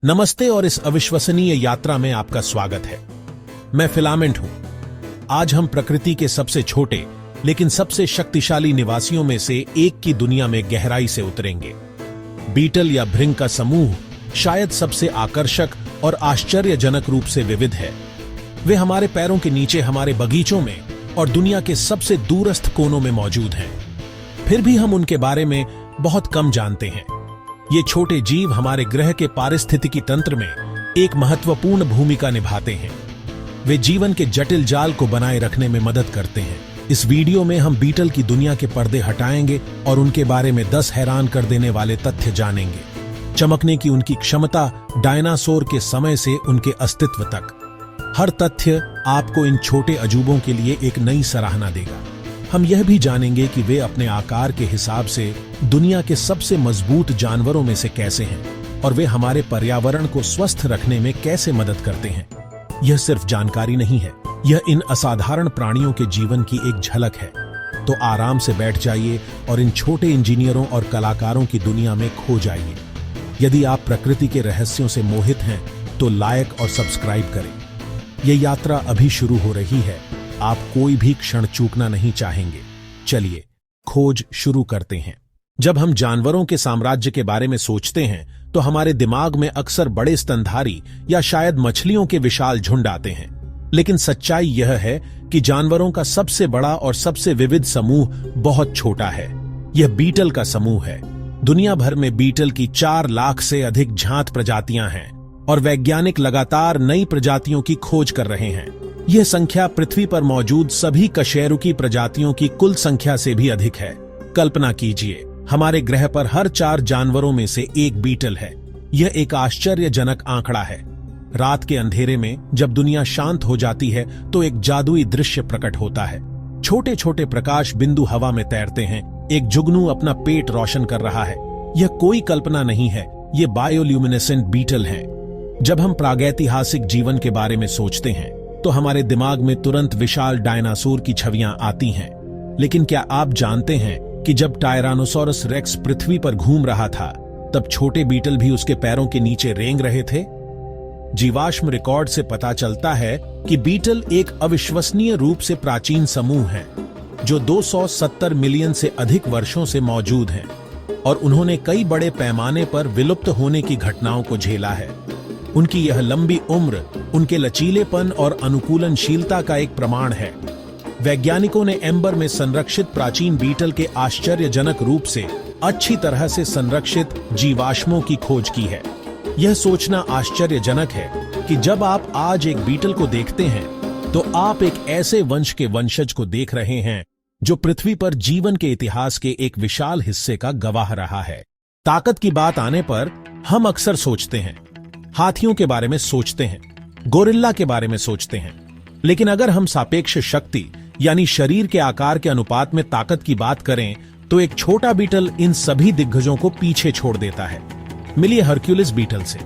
नमस्ते और इस अविश्वसनीय यात्रा में आपका स्वागत है। मैं फिलामेंट हूं। आज हम प्रकृति के सबसे छोटे लेकिन सबसे शक्तिशाली निवासियों में से एक की दुनिया में गहराई से उतरेंगे। बीटल या भृंग का समूह शायद सबसे आकर्षक और आश्चर्यजनक रूप से विविध है। वे हमारे पैरों के नीचे, हमारे बगीचों में और दुनिया के सबसे दूरस्थ कोनों में मौजूद हैं। फिर भी हम उनके बारे में बहुत कम जानते हैं। ये छोटे जीव हमारे ग्रह के पारिस्थितिकी तंत्र में एक महत्वपूर्ण भूमिका निभाते हैं। वे जीवन के जटिल जाल को बनाए रखने में मदद करते हैं। इस वीडियो में हम बीटल की दुनिया के पर्दे हटाएंगे और उनके बारे में 10 हैरान कर देने वाले तथ्य जानेंगे। चमकने की उनकी क्षमता डायनासोर के समय से उनके अस्तित्व तक। हर तथ्य आपको इन छोटे अजूबों के लिए एक नई सराहना देगा। हम यह भी जानेंगे कि वे अपने आकार के हिसाब से दुनिया के सबसे मजबूत जानवरों में से कैसे हैं और वे हमारे पर्यावरण को स्वस्थ रखने में कैसे मदद करते हैं। यह सिर्फ जानकारी नहीं है, यह इन असाधारण प्राणियों के जीवन की एक झलक है। तो आराम से बैठ जाइए और इन छोटे इंजीनियरों और कलाकारों की दुनिया में खो जाइए। यदि आप प्रकृति के रहस्यों से मोहित हैं तो लाइक और सब्सक्राइब करें। यह यात्रा अभी शुरू हो रही है। आप कोई भी क्षण चूकना नहीं चाहेंगे। चलिए खोज शुरू करते हैं। जब हम जानवरों के साम्राज्य के बारे में सोचते हैं तो हमारे दिमाग में अक्सर बड़े स्तनधारी या शायद मछलियों के विशाल झुंड आते हैं। लेकिन सच्चाई यह है कि जानवरों का सबसे बड़ा और सबसे विविध समूह बहुत छोटा है। यह बीटल का समूह है। दुनिया भर में बीटल की 4 लाख से अधिक जात प्रजातियां हैं और वैज्ञानिक लगातार नई प्रजातियों की खोज कर रहे हैं। यह संख्या पृथ्वी पर मौजूद सभी कशेरुकी प्रजातियों की कुल संख्या से भी अधिक है। कल्पना कीजिए, हमारे ग्रह पर हर 4 जानवरों में से एक बीटल है। यह एक आश्चर्यजनक आंकड़ा है। रात के अंधेरे में जब दुनिया शांत हो जाती है तो एक जादुई दृश्य प्रकट होता है। छोटे छोटे प्रकाश बिंदु हवा में तैरते हैं। एक जुगनू अपना पेट रोशन कर रहा है। यह कोई कल्पना नहीं है, ये बायोल्यूमिनेसेंट बीटल हैं। जब हम प्रागैतिहासिक जीवन के बारे में सोचते हैं तो हमारे दिमाग में तुरंत विशाल डायनासोर की छवियां आती हैं। लेकिन क्या आप जानते हैं कि जब टायरानोसोरस रेक्स पृथ्वी पर घूम रहा था तब छोटे बीटल भी उसके पैरों के नीचे रेंग रहे थे? जीवाश्म रिकॉर्ड से पता चलता है कि बीटल एक अविश्वसनीय रूप से प्राचीन समूह है जो 270 मिलियन से अधिक वर्षों से मौजूद हैं और उन्होंने कई बड़े पैमाने पर विलुप्त होने की घटनाओं को झेला है। उनकी यह लंबी उम्र उनके लचीलेपन और अनुकूलनशीलता का एक प्रमाण है। वैज्ञानिकों ने एम्बर में संरक्षित प्राचीन बीटल के आश्चर्यजनक रूप से अच्छी तरह से संरक्षित जीवाश्मों की खोज की है। यह सोचना आश्चर्यजनक है कि जब आप आज एक बीटल को देखते हैं तो आप एक ऐसे वंश के वंशज को देख रहे हैं जो पृथ्वी पर जीवन के इतिहास के एक विशाल हिस्से का गवाह रहा है। ताकत की बात आने पर हम अक्सर सोचते हैं, हाथियों के बारे में सोचते हैं, गोरिल्ला के बारे में सोचते हैं। लेकिन अगर हम सापेक्ष शक्ति यानी शरीर के आकार के अनुपात में ताकत की बात करें तो एक छोटा बीटल इन सभी दिग्गजों को पीछे छोड़ देता है। मिलिए हरक्यूलिस बीटल से।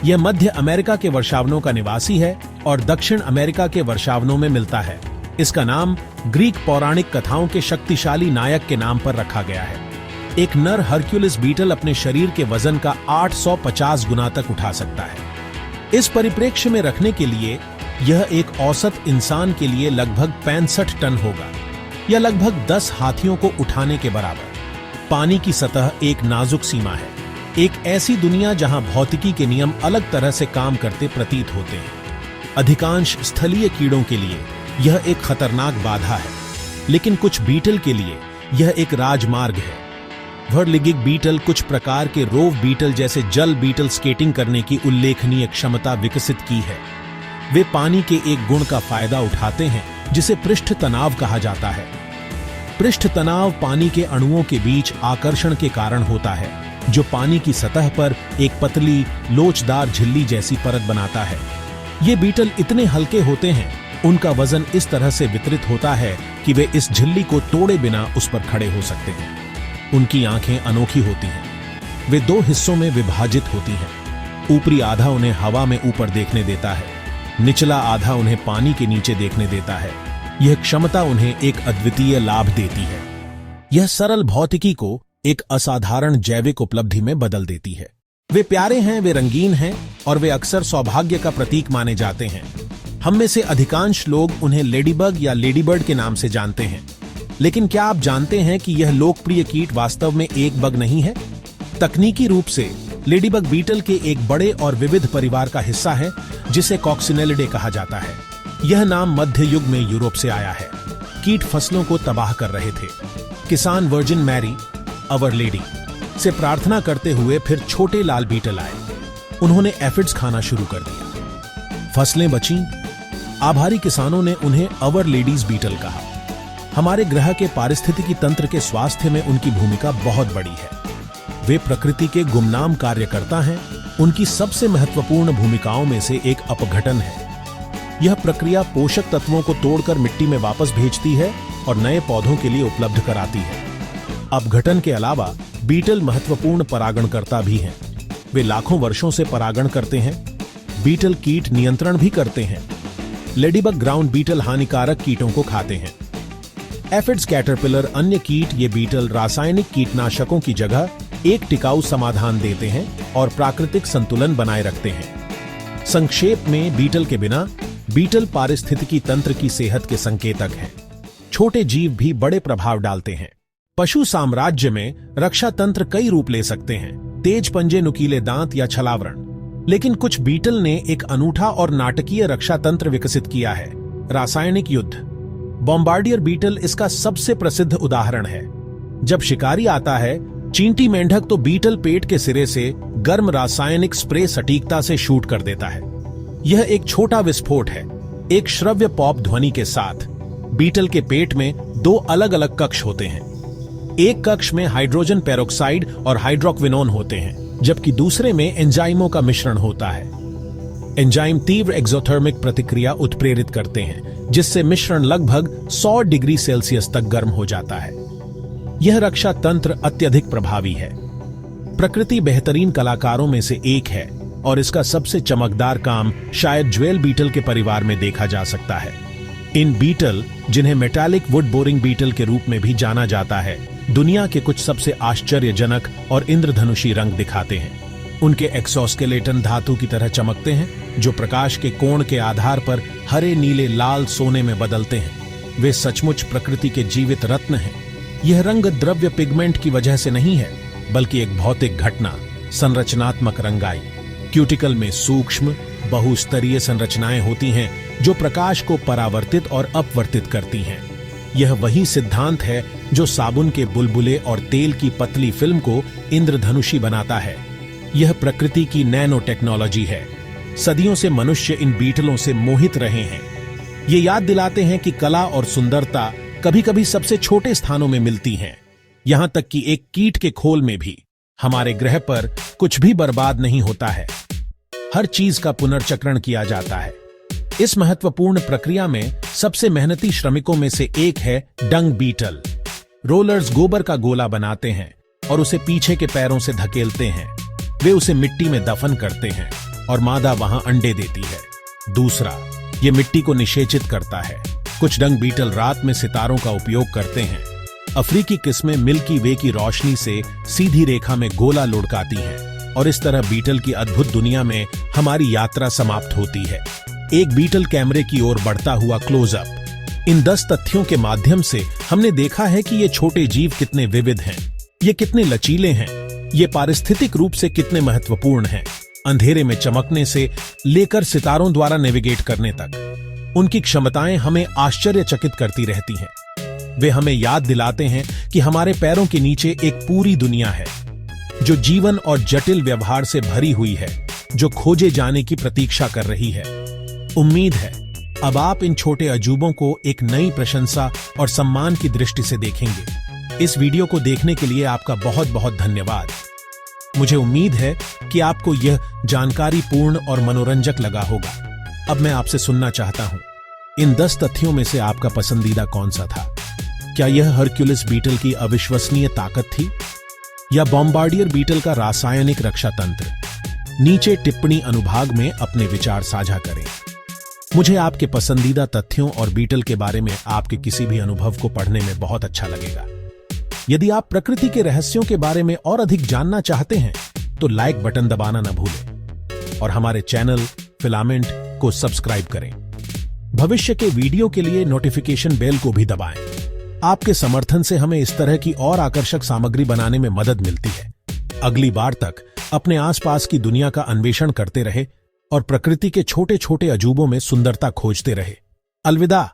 यह मध्य अमेरिका के वर्षावनों का निवासी है और दक्षिण अमेरिका के वर्षावनों में मिलता है। इसका नाम ग्रीक पौराणिक कथाओं के शक्तिशाली नायक के नाम पर रखा गया है। एक नर हरक्यूलिस बीटल अपने शरीर के वजन का 850 गुना तक उठा सकता है। इस परिप्रेक्ष्य में रखने के लिए यह एक औसत इंसान के लिए लगभग 65 टन होगा या लगभग 10 हाथियों को उठाने के बराबर। पानी की सतह एक नाजुक सीमा है, एक ऐसी दुनिया जहां भौतिकी के नियम अलग तरह से काम करते प्रतीत होते हैं। अधिकांश स्थलीय कीड़ों के लिए यह एक खतरनाक बाधा है, लेकिन कुछ बीटल के लिए यह एक राजमार्ग है। व्हर्लिगिग बीटल कुछ प्रकार के रोव बीटल जैसे जल बीटल स्केटिंग करने की उल्लेखनीय क्षमता विकसित की है। वे पानी के एक गुण का फायदा उठाते हैं जिसे पृष्ठ तनाव कहा जाता है। पृष्ठ तनाव पानी के अणुओं के बीच आकर्षण के कारण होता है जो पानी की सतह पर एक पतली लोचदार झिल्ली जैसी परत बनाता है। ये बीटल इतने हल्के होते हैं, उनका वजन इस तरह से वितरित होता है कि वे इस झिल्ली को तोड़े बिना उस पर खड़े हो सकते हैं। उनकी आंखें अनोखी होती हैं। वे 2 हिस्सों में विभाजित होती हैं। ऊपरी आधा उन्हें हवा में ऊपर देखने देता है, निचला आधा उन्हें पानी के नीचे देखने देता है। यह क्षमता उन्हें एक अद्वितीय लाभ देती है। यह सरल भौतिकी को एक असाधारण जैविक उपलब्धि में बदल देती है। वे प्यारे हैं, वे रंगीन हैं और वे अक्सर सौभाग्य का प्रतीक माने जाते हैं। हम में से अधिकांश लोग उन्हें लेडीबग या लेडीबर्ड के नाम से जानते हैं। लेकिन क्या आप जानते हैं कि यह लोकप्रिय कीट वास्तव में एक बग नहीं है? तकनीकी रूप से लेडीबग बीटल के एक बड़े और विविध परिवार का हिस्सा है जिसे कॉक्सिनेलिडे कहा जाता है। यह नाम मध्य युग में यूरोप से आया है। कीट फसलों को तबाह कर रहे थे। किसान वर्जिन मैरी, अवर लेडी से प्रार्थना करते हुए फिर छोटे लाल बीटल आए। उन्होंने एफिड्स खाना शुरू कर दिया। फसलें बचीं। आभारी किसानों ने उन्हें अवर लेडीज बीटल कहा। हमारे ग्रह के पारिस्थितिकी तंत्र के स्वास्थ्य में उनकी भूमिका बहुत बड़ी है। वे प्रकृति के गुमनाम कार्यकर्ता हैं। उनकी सबसे महत्वपूर्ण भूमिकाओं में से एक अपघटन है। यह प्रक्रिया पोषक तत्वों को तोड़कर मिट्टी में वापस भेजती है और नए पौधों के लिए उपलब्ध कराती है। अपघटन के अलावा बीटल महत्वपूर्ण परागणकर्ता भी हैं। वे लाखों वर्षों से परागण करते हैं। बीटल कीट नियंत्रण भी करते हैं। लेडीबग ग्राउंड बीटल हानिकारक कीटों को खाते हैं। एफिड्स, कैटरपिलर, अन्य कीट ये बीटल रासायनिक कीटनाशकों की जगह एक टिकाऊ समाधान देते हैं और प्राकृतिक संतुलन बनाए रखते हैं। संक्षेप में, बीटल के बिना बीटल पारिस्थितिकी तंत्र की सेहत के संकेतक हैं। छोटे जीव भी बड़े प्रभाव डालते हैं। पशु साम्राज्य में रक्षा तंत्र कई रूप ले सकते हैं, तेज पंजे, नुकीले दांत या छलावरण। लेकिन कुछ बीटल ने एक अनूठा और नाटकीय रक्षा तंत्र विकसित किया है, रासायनिक युद्ध। बॉम्बार्डियर बीटल इसका सबसे प्रसिद्ध उदाहरण है। जब शिकारी आता है, चींटी मेंढक, तो बीटल पेट के सिरे से गर्म रासायनिक स्प्रे सटीकता से शूट कर देता है। यह एक छोटा विस्फोट है, एक श्रव्य पॉप ध्वनि के साथ। बीटल के पेट में दो अलग अलग कक्ष होते हैं। एक कक्ष में हाइड्रोजन पेरोक्साइड और हाइड्रोक्विनोन होते हैं, जबकि दूसरे में एंजाइमों का मिश्रण होता है। एंजाइम तीव्र एक्सोथर्मिक प्रतिक्रिया उत्प्रेरित करते हैं, जिससे मिश्रण लगभग 100 डिग्री सेल्सियस तक गर्म हो जाता है। यह रक्षा तंत्र अत्यधिक प्रभावी है। प्रकृति बेहतरीन कलाकारों में से एक है और इसका सबसे चमकदार काम शायद ज्वेल बीटल के परिवार में देखा जा सकता है। इन बीटल, जिन्हें मेटालिक वुड बोरिंग बीटल के रूप में भी जाना जाता है, दुनिया के कुछ सबसे आश्चर्यजनक और इंद्रधनुषी रंग दिखाते हैं। उनके एक्सोस्केलेटन धातु की तरह चमकते हैं, जो प्रकाश के कोण के आधार पर हरे, नीले, लाल, सोने में बदलते हैं। वे सचमुच प्रकृति के जीवित रत्न हैं। यह रंग द्रव्य पिगमेंट की वजह से नहीं है, बल्कि एक भौतिक घटना, संरचनात्मक रंगाई। क्यूटिकल में सूक्ष्म बहुस्तरीय संरचनाएं होती हैं जो प्रकाश को परावर्तित और अपवर्तित करती हैं। यह वही सिद्धांत है जो साबुन के बुलबुले और तेल की पतली फिल्म को इंद्रधनुषी बनाता है। यह प्रकृति की नैनो टेक्नोलॉजी है। सदियों से मनुष्य इन बीटलों से मोहित रहे हैं। ये याद दिलाते हैं कि कला और सुंदरता कभी कभी सबसे छोटे स्थानों में मिलती हैं। यहां तक कि एक कीट के खोल में भी। हमारे ग्रह पर कुछ भी बर्बाद नहीं होता है। हर चीज का पुनर्चक्रण किया जाता है। इस महत्वपूर्ण प्रक्रिया में सबसे मेहनती श्रमिकों में से एक है डंग बीटल। रोलर्स गोबर का गोला बनाते हैं और उसे पीछे के पैरों से धकेलते हैं। वे उसे मिट्टी में दफन करते हैं और मादा वहां अंडे देती है। दूसरा, ये मिट्टी को निषेचित करता है। कुछ डंग बीटल रात में सितारों का उपयोग करते हैं। अफ्रीकी किस्में मिल्की वे की रोशनी से सीधी रेखा में गोला लुढ़काती हैं और इस तरह बीटल की अद्भुत दुनिया में हमारी यात्रा समाप्त होती है। एक बीटल कैमरे की ओर बढ़ता हुआ क्लोजअप। इन 10 तथ्यों के माध्यम से हमने देखा है कि ये छोटे जीव कितने विविध हैं, ये कितने लचीले हैं, ये पारिस्थितिक रूप से कितने महत्वपूर्ण हैं। अंधेरे में चमकने से लेकर सितारों द्वारा नेविगेट करने तक उनकी क्षमताएं हमें आश्चर्यचकित करती रहती हैं। वे हमें याद दिलाते हैं कि हमारे पैरों के नीचे एक पूरी दुनिया है जो जीवन और जटिल व्यवहार से भरी हुई है, जो खोजे जाने की प्रतीक्षा कर रही है। उम्मीद है अब आप इन छोटे अजूबों को एक नई प्रशंसा और सम्मान की दृष्टि से देखेंगे। इस वीडियो को देखने के लिए आपका बहुत बहुत धन्यवाद। मुझे उम्मीद है कि आपको यह जानकारी पूर्ण और मनोरंजक लगा होगा। अब मैं आपसे सुनना चाहता हूं, इन 10 तथ्यों में से आपका पसंदीदा कौन सा था? क्या यह हरक्यूलिस बीटल की अविश्वसनीय ताकत थी या बॉम्बार्डियर बीटल का रासायनिक रक्षा तंत्र? नीचे टिप्पणी अनुभाग में अपने विचार साझा करें। मुझे आपके पसंदीदा तथ्यों और बीटल के बारे में आपके किसी भी अनुभव को पढ़ने में बहुत अच्छा लगेगा। यदि आप प्रकृति के रहस्यों के बारे में और अधिक जानना चाहते हैं तो लाइक बटन दबाना न भूलें और हमारे चैनल फिलामेंट को सब्सक्राइब करें। भविष्य के वीडियो के लिए नोटिफिकेशन बेल को भी दबाएं। आपके समर्थन से हमें इस तरह की और आकर्षक सामग्री बनाने में मदद मिलती है। अगली बार तक अपने आसपास की दुनिया का अन्वेषण करते रहे और प्रकृति के छोटे छोटे अजूबों में सुंदरता खोजते रहे। अलविदा।